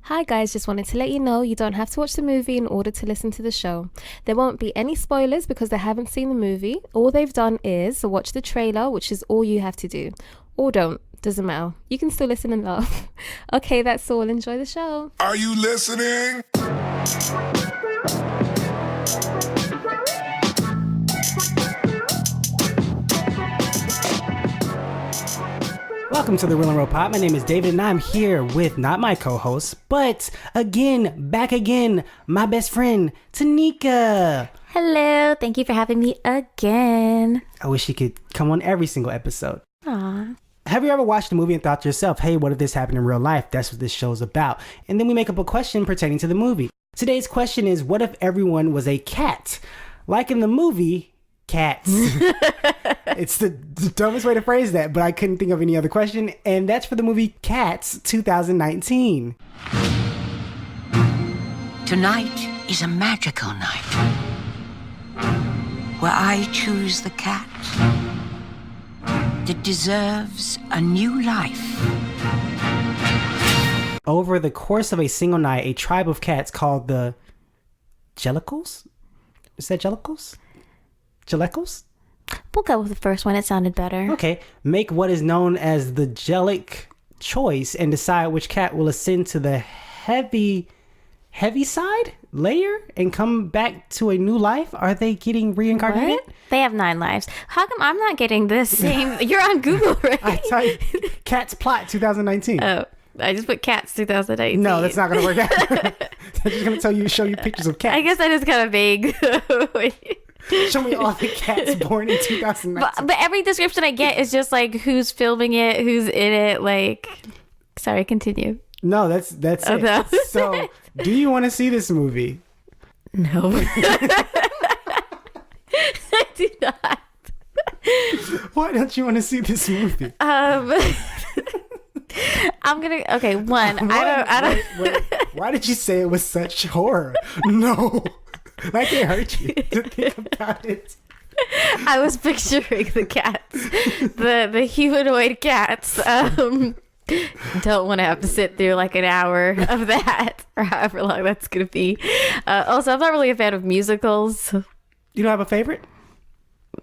Hi guys, just wanted to let you know you don't have to watch the movie in order to listen to the show. There won't be any spoilers because they haven't seen the movie. All they've done is watch the trailer, which is all you have to do. Or don't, doesn't matter. You can still listen and laugh. Okay, that's all. Enjoy the show. Are you listening? Welcome to the Real and Real Pop. My name is David, and I'm here with not my co-host, but back again, my best friend, Tanika. Hello, thank you for having me again. I wish you could come on every single episode. Aw. Have you ever watched a movie and thought to yourself, hey, what if this happened in real life? That's what this show's about. And then we make up a question pertaining to the movie. Today's question is, what if everyone was a cat? Like in the movie, Cats. It's the dumbest way to phrase that, but I couldn't think of any other question. And that's for the movie Cats 2019. Tonight is a magical night where I choose the cat that deserves a new life. Over the course of a single night, a tribe of cats called the Jellicles? Is that Jellicles? Jellicles? We'll go with the first one. It sounded better. Okay. Make what is known as the Jellic choice and decide which cat will ascend to the heavy side layer and come back to a new life. Are they getting reincarnated? What? They have 9 lives. How come I'm not getting this same? You're on Google, right? I typed Cats plot 2019. Oh, I just put Cats 2018. No, that's not going to work out. They're just going to show you pictures of cats. I guess that is kind of vague. Show me all the cats born in 2019. But every description I get is just like who's filming it, who's in it. Like, sorry, continue. No, that's Oh, it. that was So, do you want to see this movie? No. I do not. Why don't you want to see this movie? I'm gonna. Okay, one. I don't. Wait, why did you say it was such horror? No. Like it hurt you to think about it. I was picturing the cats, the humanoid cats. Don't want to have to sit through like an hour of that, or however long that's gonna be. Also, I'm not really a fan of musicals. You don't have a favorite?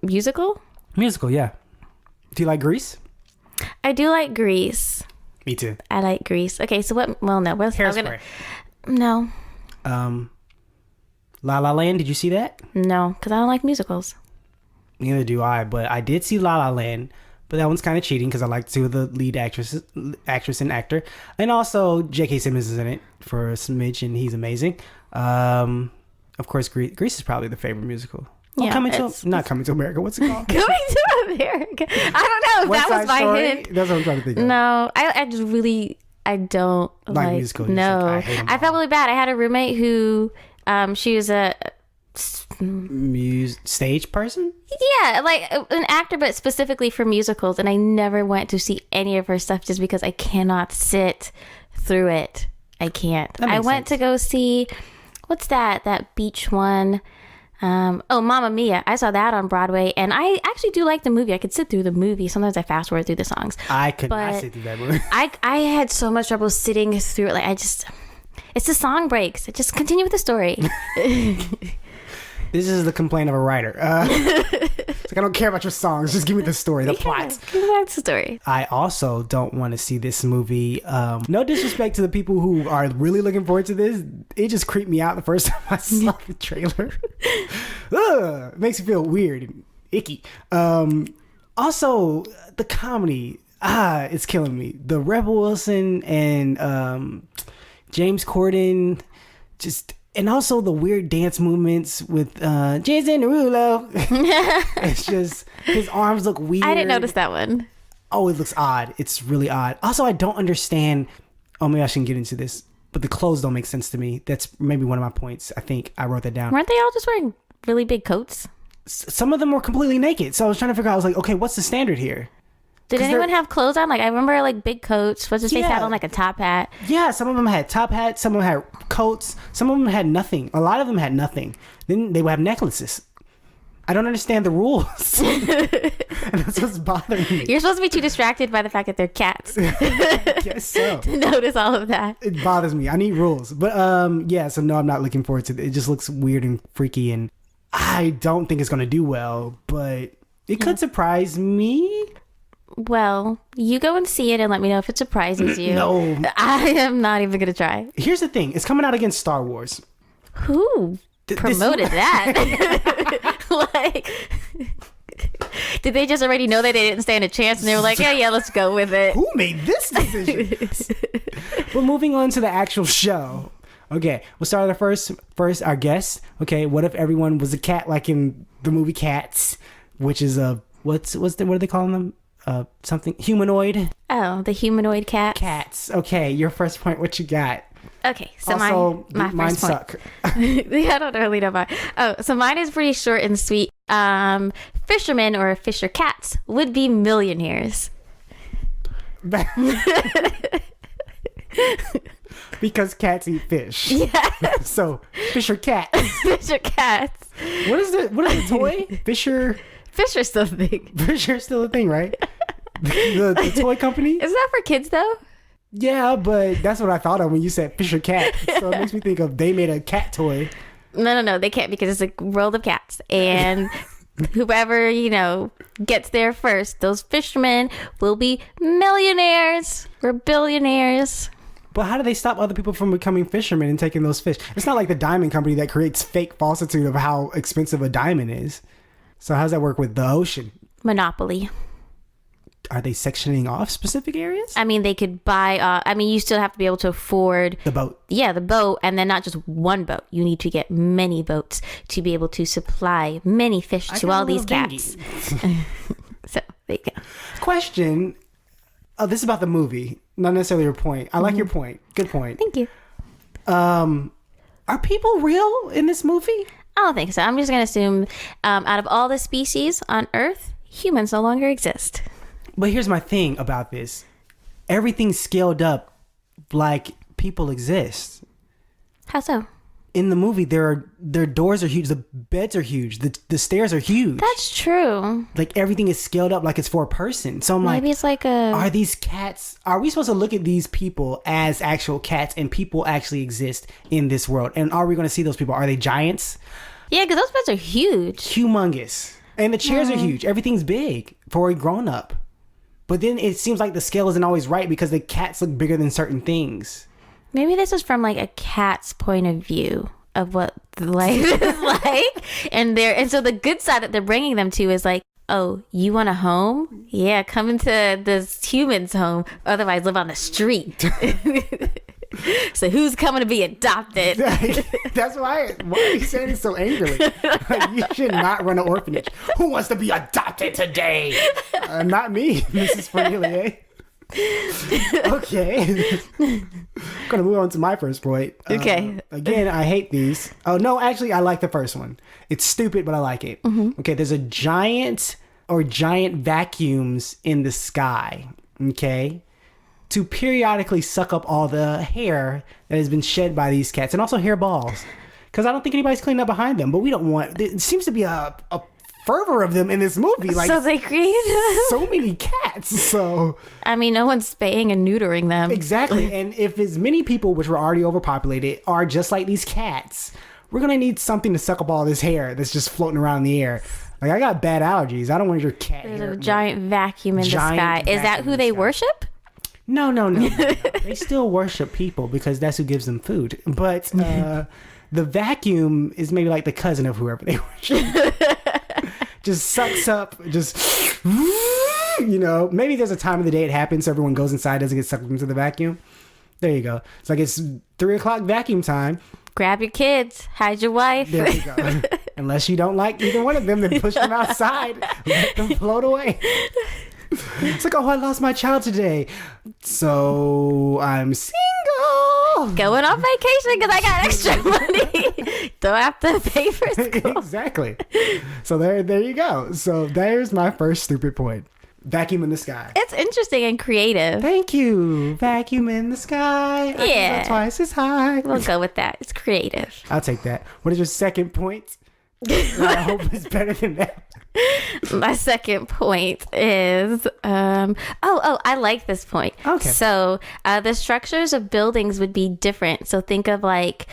Musical? Musical, yeah. Do you like Grease? I do like Grease. Me too. I like Grease. Okay, so what? Well, no. What's Hairspray. No, La La Land, did you see that? no, because I don't like musicals. Neither do I, but I did see La La Land. But that one's kind of cheating because I like two of the lead actress and actor. And also, J.K. Simmons is in it for a smidge, and he's amazing. Of course, Grease is probably the favorite musical. Oh, Yeah, not Coming to America. What's it called? Coming to America. I don't know. West That was Side my Story? hint. That's what I'm trying to think of. No, I just really, I don't like musicals. No, I hate 'em I felt all. really bad. I had a roommate who, she was Stage person? like an actor, but specifically for musicals. And I never went to see any of her stuff just because I cannot sit through it. I can't. That I makes went sense. to go see, what's that beach one? Mamma Mia. I saw that on Broadway, and I actually do like the movie. I could sit through the movie. Sometimes I fast forward through the songs. I could not But sit through that movie. I had so much trouble sitting through it. Like it's the song breaks. I just continue with the story. This is the complaint of a writer. It's like, I don't care about your songs. Just give me the story, the plot. Give me back the story. I also don't want to see this movie. No disrespect to the people who are really looking forward to this. It just creeped me out the first time I saw the trailer. Ugh, it makes me feel weird and icky. Also, the comedy. It's killing me. The Rebel Wilson and James Corden and also the weird dance movements with Jason Derulo. It's just, his arms look weird. I didn't notice that one. Oh, it looks odd. It's really odd. Also, I don't understand. Oh, maybe I shouldn't get into this. But the clothes don't make sense to me. That's maybe one of my points. I think I wrote that down. Weren't they all just wearing really big coats? Some of them were completely naked. So I was trying to figure out, I was like, okay, what's the standard here? Did 'Cause anyone they're- have clothes on? Like I remember like big coats. What's his face Yeah. had on like a top hat? Yeah, some of them had top hats. Some of them had coats. Some of them had nothing. A lot of them had nothing. Then they would have necklaces. I don't understand the rules. And that's what's bothering me. You're supposed to be too distracted by the fact that they're cats. I guess so. To notice all of that. It bothers me. I need rules. But yeah, so no, I'm not looking forward to it. It just looks weird and freaky, and I don't think it's going to do well, but it could surprise me. Well, you go and see it and let me know if it surprises you. No. I am not even going to try. Here's the thing. It's coming out against Star Wars. Who promoted that? Like, did they just already know that they didn't stand a chance and they were like, yeah, let's go with it? Who made this decision? But moving on to the actual show. Okay, we'll start with our first our guest. Okay, what if everyone was a cat like in the movie Cats, which is a what are they calling them? Something humanoid. Oh, the humanoid cat. Cats. Okay, your first point. What you got? Okay, so Also, my mine first point. suck. Yeah, I don't really know mine. Oh, so mine is pretty short and sweet. Fishermen or fisher cats would be millionaires. Because cats eat fish. Yeah, So Fisher cats. fisher cats. What is the toy? Fisher's still a thing. Fisher's still a thing, right? The toy company? Is that for kids though? Yeah, but that's what I thought of when you said Fisher cat. So it makes me think of they made a cat toy. No, they can't because it's a world of cats. And whoever, gets there first, those fishermen will be millionaires or billionaires. But how do they stop other people from becoming fishermen and taking those fish? It's not like the diamond company that creates fake falsitude of how expensive a diamond is. So how does that work with the ocean? Monopoly. Are they sectioning off specific areas? I mean, they could buy, you still have to be able to afford The boat. Yeah, the boat, and then not just one boat. You need to get many boats to be able to supply many fish to all these cats. So, there you go. Question. Oh, this is about the movie, not necessarily your point. I like your point. Good point. Thank you. Are people real in this movie? I don't think so. I'm just going to assume out of all the species on Earth, humans no longer exist. But here's my thing about this. Everything's scaled up like people exist. How so? In the movie, their doors are huge. The beds are huge. The stairs are huge. That's true. Like everything is scaled up like it's for a person. So I'm Maybe like, it's like are these cats? Are we supposed to look at these people as actual cats and people actually exist in this world? And are we going to see those people? Are they giants? Yeah, because those beds are huge. Humongous. And the chairs are huge. Everything's big for a grown up. But then it seems like the scale isn't always right because the cats look bigger than certain things. Maybe this is from like a cat's point of view of what life is like. And so the good side that they're bringing them to is like, oh, you want a home? Yeah, come into this human's home. Otherwise, live on the street. So who's coming to be adopted? That's why are you saying it so angrily? Like, you should not run an orphanage. Who wants to be adopted today? Not me, Mrs. Cornelia. Okay. Gonna move on to my first point. Okay. Again, I hate these. Oh no, actually I like the first one. It's stupid, but I like it. Okay, there's a giant vacuums in the sky. Okay. To periodically suck up all the hair that has been shed by these cats, and also hair balls, because I don't think anybody's cleaning up behind them. But we don't want. There seems to be a fervor of them in this movie. Like, so they created so many cats. So I mean, no one's spaying and neutering them. exactly. And if as many people, which were already overpopulated, are just like these cats, we're gonna need something to suck up all this hair that's just floating around in the air. Like, I got bad allergies. I don't want your cat There's hair. a giant vacuum in the Giant sky. Is that vacuum who in they the sky. worship? No. They still worship people because that's who gives them food. But the vacuum is maybe like the cousin of whoever they worship. Just sucks up, maybe there's a time of the day it happens so everyone goes inside, doesn't get sucked into the vacuum. There you go. It's like it's 3:00 vacuum time. Grab your kids, hide your wife. There you go. Unless you don't like either one of them, then push them outside. Let them float away. It's like, oh, I lost my child today, so I'm single. Going on vacation because I got extra money. Don't have to pay for school. Exactly. So there you go. So there's my first stupid point. Vacuum in the sky. It's interesting and creative. Thank you. Vacuum in the sky. I can Yeah. go twice as high. We'll go with that. It's creative. I'll take that. What is your second point? I hope it's better than that. My second point is I like this point. Okay. So the structures of buildings would be different. So think of like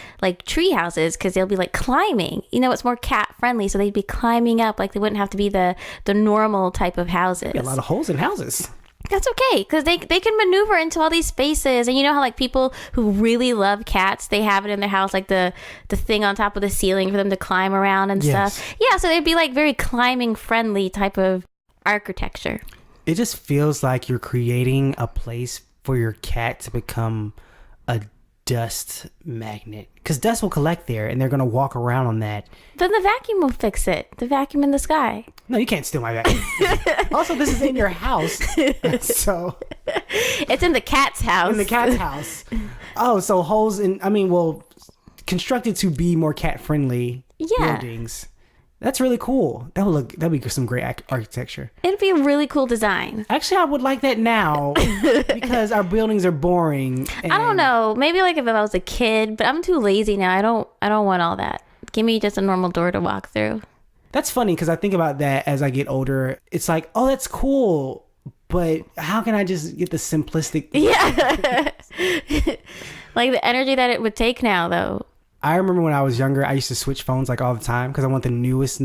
tree houses, because they'll be like climbing. It's more cat friendly, so they'd be climbing up. Like they wouldn't have to be the normal type of houses. A lot of holes in houses. That's okay, because they can maneuver into all these spaces. And you know how like people who really love cats, they have it in their house, like the thing on top of the ceiling for them to climb around and Yes. stuff. Yeah, so they'd be like very climbing friendly type of architecture. It just feels like you're creating a place for your cat to become a dust magnet, because dust will collect there and they're going to walk around on that. Then the vacuum will fix it. The vacuum in the sky. No, you can't steal my vacuum. Also, this is in your house. So It's in the cat's house. in the cat's house. Oh, so holes in, constructed to be more cat friendly Yeah. buildings. That's really cool. That'd be some great architecture. It'd be a really cool design. Actually, I would like that now because our buildings are boring. I don't know. Maybe like if I was a kid, but I'm too lazy now. I don't want all that. Give me just a normal door to walk through. That's funny because I think about that as I get older. It's like, oh, that's cool, but how can I just get the simplistic? Yeah. Like the energy that it would take now, though. I remember when I was younger, I used to switch phones like all the time because I want the newest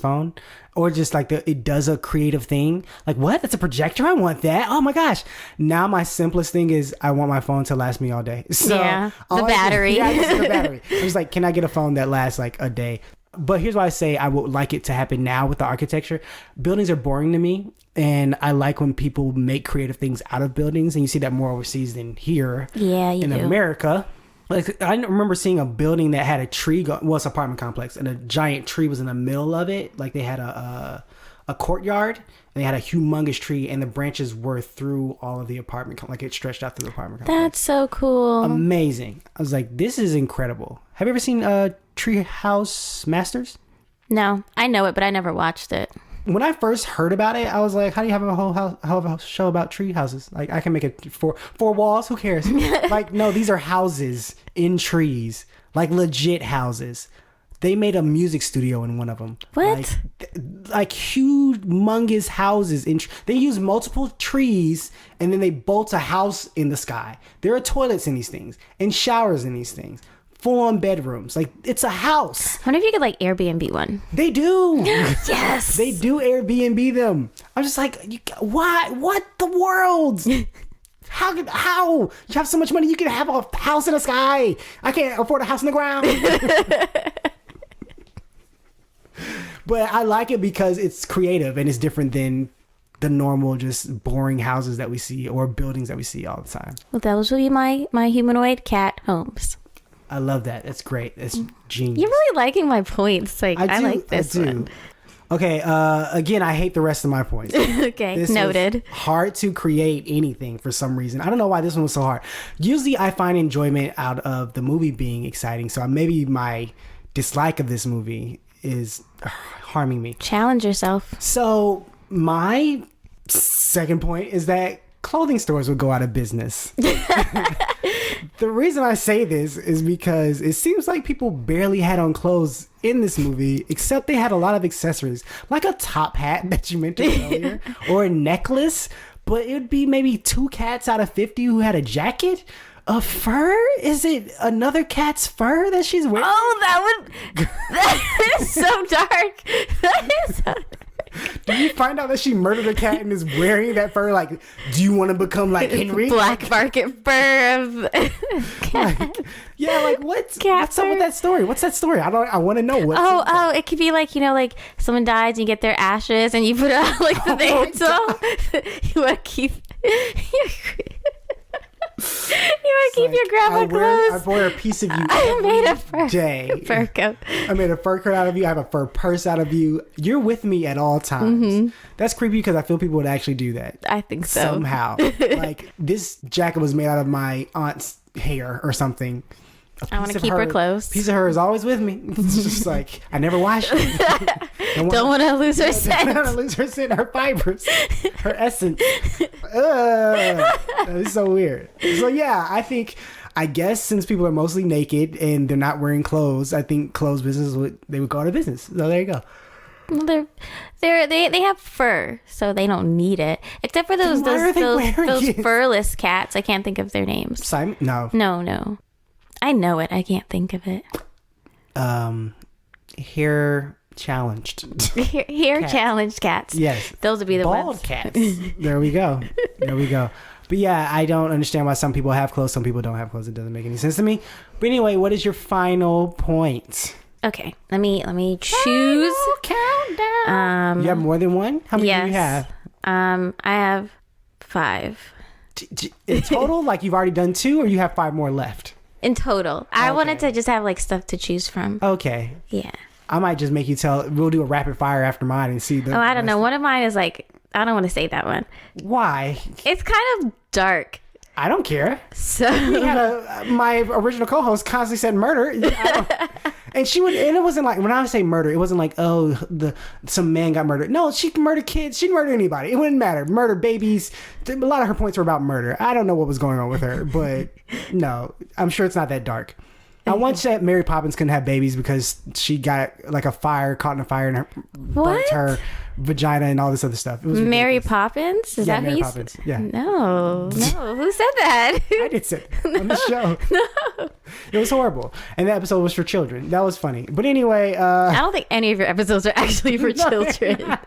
phone, or just like it does a creative thing. Like, what? That's a projector? I want that. Oh my gosh! Now my simplest thing is I want my phone to last me all day. So Yeah, the all I do- battery. yeah, just the battery. I'm just like, can I get a phone that lasts like a day? But here's why I say I would like it to happen now with the architecture. Buildings are boring to me, and I like when people make creative things out of buildings, and you see that more overseas than here. Yeah, you in do. America. Like I remember seeing a building that had a tree. It's an apartment complex, and a giant tree was in the middle of it. Like they had a courtyard, and they had a humongous tree, and the branches were through all of the apartment. Like it stretched out through the apartment complex. That's so cool. Amazing. I was like, this is incredible. Have you ever seen Treehouse Masters? No, I know it, but I never watched it. When I first heard about it, I was like, how do you have a whole show about tree houses? Like, I can make it four walls. Who cares? Like, no, these are houses in trees, like legit houses. They made a music studio in one of them. What? Like humongous houses. They use multiple trees, and then they bolt a house in the sky. There are toilets in these things and showers in these things. Full-on bedrooms. Like, it's a house. I wonder if you could like Airbnb one. They do. Yes. They do Airbnb them. I'm just like, why? What the world? How? You have so much money, you can have a house in the sky. I can't afford a house in the ground. But I like it because it's creative and it's different than the normal, just boring houses that we see or buildings that we see all the time. Well, those will be my humanoid cat homes. I love that. That's great. That's genius. You're really liking my points. Like I like this one. Okay, again, I hate the rest of my points. Okay, This noted. was hard to create anything for some reason. I don't know why this one was so hard. Usually I find enjoyment out of the movie being exciting, so maybe my dislike of this movie is harming me. Challenge yourself. So my second point is that clothing stores would go out of business. The reason I say this is because it seems like people barely had on clothes in this movie, except they had a lot of accessories, like a top hat that you mentioned earlier, or a necklace. But it would be maybe 2 cats out of 50 who had a jacket. A fur? Is it another cat's fur that she's wearing? Oh, that is so dark. That is so dark. Did you find out that she murdered a cat and is wearing that fur? Like, do you want to become like Henry? Black market fur of cat. Yeah, like what's Cat up with fur? that story? What's that story? I want to know what. Oh, it could be like, like someone dies and you get their ashes and you put it on like the mantle. You want to keep your grandma clothes. I wear a piece of you I made a every day. fur coat. I made a fur coat out of you. I have a fur purse out of you. You're with me at all times. Mm-hmm. That's creepy because I feel people would actually do that. I think so. Somehow. Like, this jacket was made out of my aunt's hair or something. I want Piece to of keep her close. Piece of her is always with me. It's just like, I never wash it. Don't want to lose her I scent. don't lose her scent, her fibers, her essence. That is so weird. So yeah, I think I guess since people are mostly naked and they're not wearing clothes, I think clothes business they would go out of business. So there you go. Well, they have fur, so they don't need it. Except for those Why are they wearing it? furless cats. I can't think of their names. Simon? No. No. I know it. I can't think of it. Hair challenged. Hair challenged cats. Yes. Those would be the Bald ones. cats. There we go. But yeah, I don't understand why some people have clothes, some people don't have clothes. It doesn't make any sense to me. But anyway, what is your final point? Okay, let me choose. Countdown. You have more than one? How many do you have? I have 5 In total, like you've already done 2, or you have 5 more left? in total. I wanted to just have like stuff to choose from. Okay. Yeah. I might just make you we'll do a rapid fire after mine and see the. Oh, I don't know. One of mine is like, I don't want to say that one. Why? It's kind of dark. I don't care. So We had my original co-host constantly said murder, and it wasn't like, when I say murder, it wasn't like, oh, some man got murdered. No, she can murder kids. She can murder anybody. It wouldn't matter. Murder babies. A lot of her points were about murder. I don't know what was going on with her, but no, I'm sure it's not that dark. I once said Mary Poppins couldn't have babies because she got like a fire, caught in a fire, and burnt her vagina and all this other stuff. It was Mary ridiculous. Poppins? Is that Mary who you Poppins. said? Yeah. No. Who said that? I did say it on the show. No. It was horrible. And the episode was for children. That was funny. But anyway, I don't think any of your episodes are actually for children.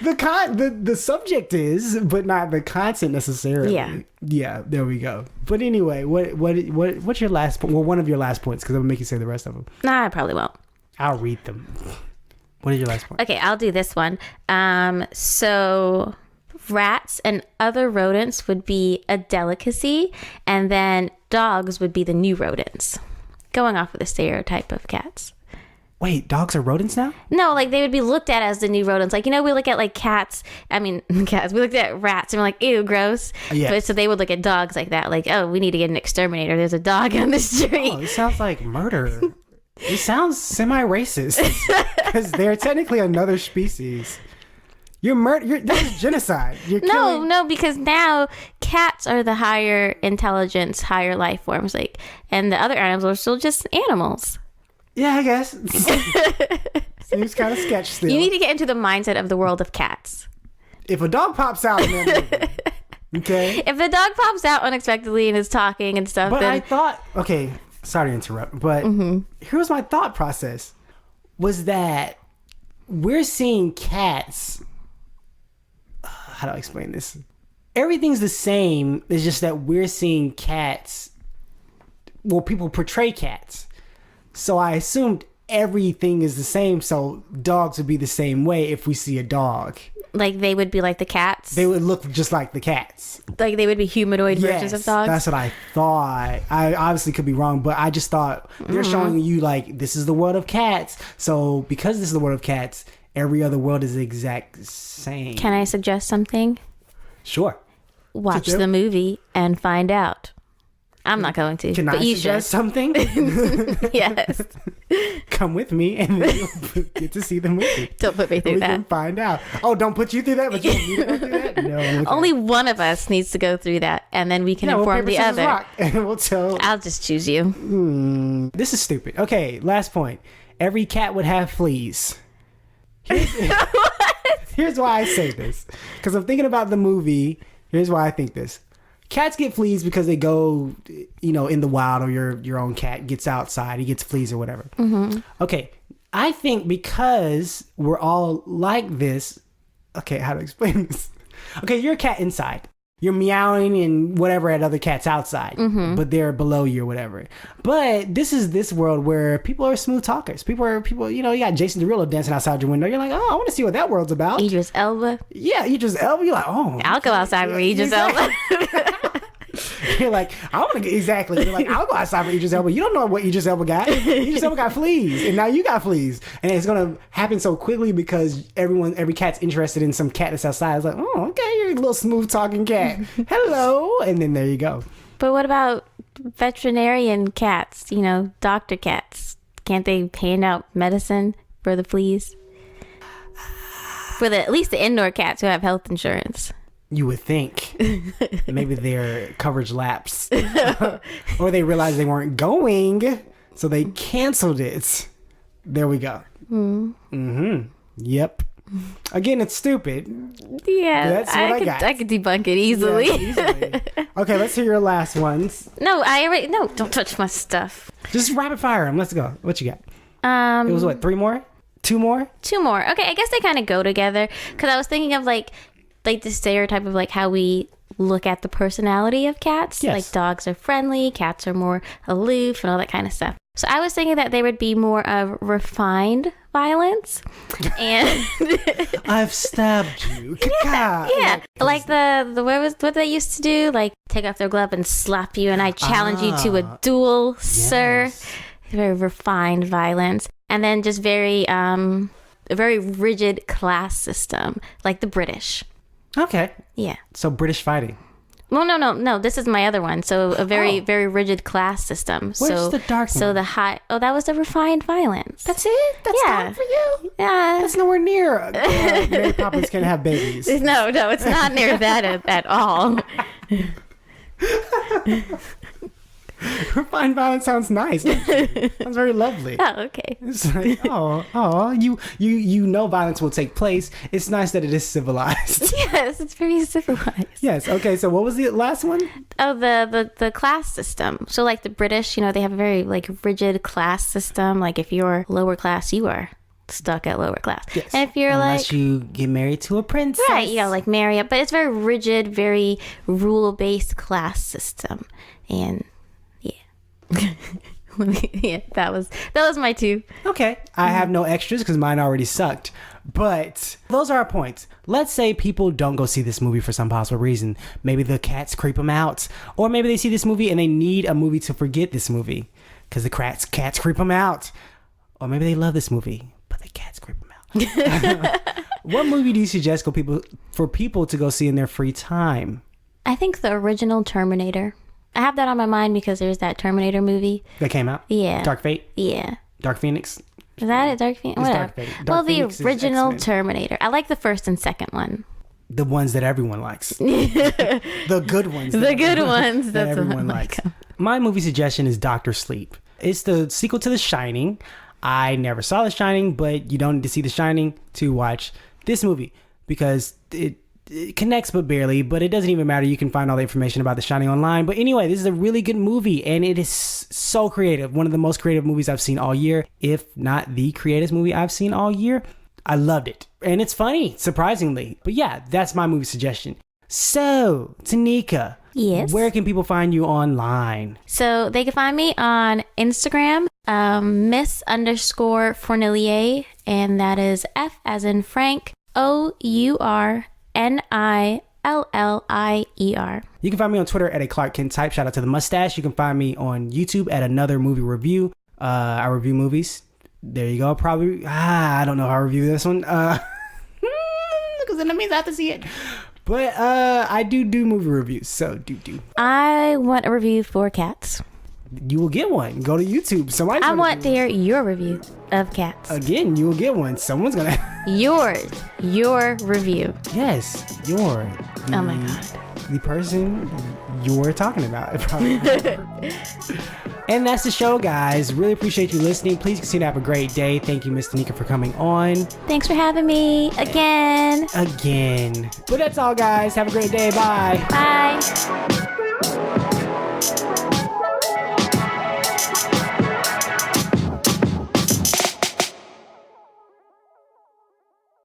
the subject is, but not the content necessarily. Yeah, there we go. But anyway, what's your last point? Well, one of your last points, because I'm gonna make you say the rest of them. Nah, I probably won't. I'll read them. What is your last point? Okay, I'll do this one. So rats and other rodents would be a delicacy, and then dogs would be the new rodents. Going off of the stereotype of cats. Wait, dogs are rodents now? No, like they would be looked at as the new rodents. Like, we look at like cats. I mean, cats. We looked at rats and we're like, ew, gross. Yeah. But so they would look at dogs like that. Like, oh, we need to get an exterminator. There's a dog on the street. Oh, it sounds like murder. It sounds semi-racist because they're technically another species. This is genocide. You're killing. No, because now cats are the higher intelligence, higher life forms. Like, and the other animals are still just animals. Yeah, I guess. Seems kind of sketch still. You need to get into the mindset of the world of cats. If a dog pops out in that movie, okay? If the dog pops out unexpectedly and is talking and stuff, But then I thought, okay, sorry to interrupt, but here was my thought process, was that we're seeing cats, how do I explain this? Everything's the same, it's just that we're seeing cats, well, people portray cats. So I assumed everything is the same, so dogs would be the same way if we see a dog. like they would be like the cats. They would look just like the cats. Like they would be humanoid versions of dogs. That's what I thought. I obviously could be wrong, but I just thought they're showing you like this is the world of cats. So because this is the world of cats, every other world is the exact same. Can I suggest something? Sure. Watch the movie and find out. I'm not going to. Can but I you suggest should. something? Yes. Come with me and then you'll get to see the movie. Don't put me through We that. can find out. Oh, don't put you through that, but you want me to go through that? No. Okay. Only one of us needs to go through that, and then we can we'll inform paper, the scissors, other. rock, and we'll tell. I'll just choose you. This is stupid. Okay, last point. Every cat would have fleas. Here's why I say this. Because I'm thinking about the movie. Here's why I think this. Cats get fleas because they go, in the wild, or your own cat gets outside. He gets fleas or whatever. Mm-hmm. Okay. I think because we're all like this. Okay, how to explain this? Okay, you're a cat inside. You're meowing and whatever at other cats outside, but they're below you or whatever. But this is this world where people are smooth talkers. People, you got Jason Derulo dancing outside your window. You're like, oh, I want to see what that world's about. Idris Elba. Yeah, Idris Elba. You're like, oh. I'll go outside with Idris Elba. You're like, I want to get, exactly. You're like, I'll go outside for Idris Elba. You don't know what Idris Elba got. Idris Elba got fleas, and now you got fleas. And it's going to happen so quickly because every cat's interested in some cat that's outside. It's like, oh, okay, you're a little smooth talking cat. Hello. And then there you go. But what about veterinarian cats? Doctor cats. Can't they hand out medicine for the fleas? For at least the indoor cats who have health insurance. You would think. Maybe their coverage lapsed. Or they realized they weren't going, so they canceled it. There we go. Yep. Again, it's stupid. Yeah, That's what I got. I could debunk it easily. Yeah, easily. Okay, let's hear your last ones. No, don't touch my stuff. Just rapid fire them. Let's go. What you got? It was what, 3 more? 2 more? 2 more. Okay, I guess they kind of go together because I was thinking of like the stereotype of like how we look at the personality of cats. Yes. Like dogs are friendly, cats are more aloof and all that kind of stuff. So I was thinking that they would be more of refined violence. And I've stabbed you. yeah, like the what they used to do, like take off their glove and slap you, and I challenge you to a duel, sir. Yes. Very refined violence, and then just very a very rigid class system, like the British. Okay. Yeah. So British fighting. Well, no. This is my other one. So a very rigid class system. Where's the dark So one? the high. Oh, that was the refined violence. That's it? That's Yeah. dark for you? Yeah. That's nowhere near. Mary Poppins can have babies. No, it's not near that at all. Refined violence sounds nice. Sounds very lovely. Oh, okay. It's like, you know violence will take place. It's nice that it is civilized. Yes, it's very civilized. Yes. Okay. So what was the last one? Oh, the class system. So like the British, they have a very like rigid class system. Like if you're lower class, you are stuck at lower class. Yes. And if you're Unless like you get married to a princess. right, you gotta like marry up. But it's very rigid, very rule based class system. And yeah, that was my 2. Okay. I have no extras because mine already sucked. But those are our points. Let's say people don't go see this movie for some possible reason. Maybe the cats creep them out. Or maybe they see this movie and they need a movie to forget this movie because the cats creep them out. Or maybe they love this movie, but the cats creep them out. What movie do you suggest for people to go see in their free time? I think the original Terminator. I have that on my mind because there's that Terminator movie. That came out? Yeah. Dark Fate? Yeah. Dark Phoenix? Is that it? Dark Phoenix? Whatever. Dark Fate. Dark Well, Phoenix the is original X-Men. Terminator. I like the first and second one. The ones that everyone likes. The good ones. The good ones. That That's everyone what I likes. like. My movie suggestion is Doctor Sleep. It's the sequel to The Shining. I never saw The Shining, but you don't need to see The Shining to watch this movie because it connects but barely, but it doesn't even matter. You can find all the information about The Shining online. But anyway, this is a really good movie and it is so creative. One of the most creative movies I've seen all year, if not the creative movie I've seen all year. I loved it. And it's funny, surprisingly. But yeah, that's my movie suggestion. So, Tanika. Yes. Where can people find you online? So they can find me on Instagram, Miss_Fournier, and that is F as in Frank, OURNILLIER. You can find me on Twitter at a Clark Kent type. Shout out to the mustache. You can find me on YouTube at Another Movie Review. I review movies. There you go. Probably. I don't know how I review this one. Because then that means I have to see it. But I do movie reviews. So do. I want a review for cats. You will get one. Go to YouTube. Somebody's I gonna want do to it. hear your review of cats. Again, you will get one. Someone's gonna. Your review. Yes, Oh my god. The person you're talking about. Probably. And that's the show, guys. Really appreciate you listening. Please continue to have a great day. Thank you, Miss Tanika, for coming on Thanks for having me again. again. But that's all, guys. Have a great day. Bye. Bye.